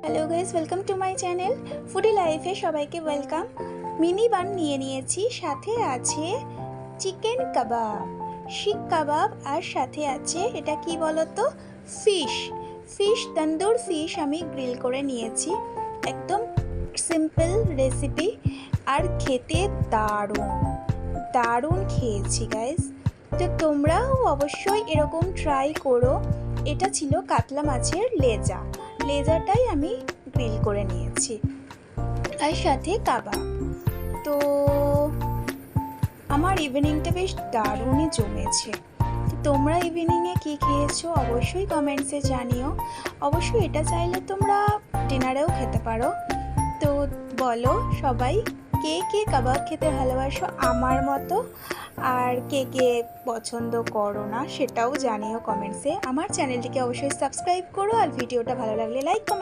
Hello guys, welcome to my channel foodie লাইফে সবাইকে welcome. Mini বান নিয়ে নিয়েছি, সাথে আছে চিকেন কাবাব, শিক কাবাব, আর সাথে আছে এটা কি বলতো, ফিশ তন্দুর ফিশ আমি গ্রিল করে নিয়েছি। একদম সিম্পল রেসিপি আর খেতে দারুণ দারুণ খেয়েছি গাইস। তো তোমরাও অবশ্যই এরকম ট্রাই করো। এটা ছিল কাতলা মাছের লেজাটাই আমি গ্রিল করে নিয়েছি, আর সাথে কাবাব। তো আমার ইভিনিংটা বেশ দারুণই জমেছে। তো তোমরা ইভিনিংয়ে কী খেয়েছো অবশ্যই কমেন্টসে জানিও। অবশ্যই এটা চাইলে তোমরা ডিনারেও খেতে পারো। তো বলো সবাই, কে কে কাবাব খেতে ভালোবাসো আমার মতো, আর কে কে পছন্দ করো না সেটাও জানিও কমেন্টসে। আমার চ্যানেলটিকে অবশ্যই সাবস্ক্রাইব করো, আর ভিডিওটা ভালো লাগলে লাইক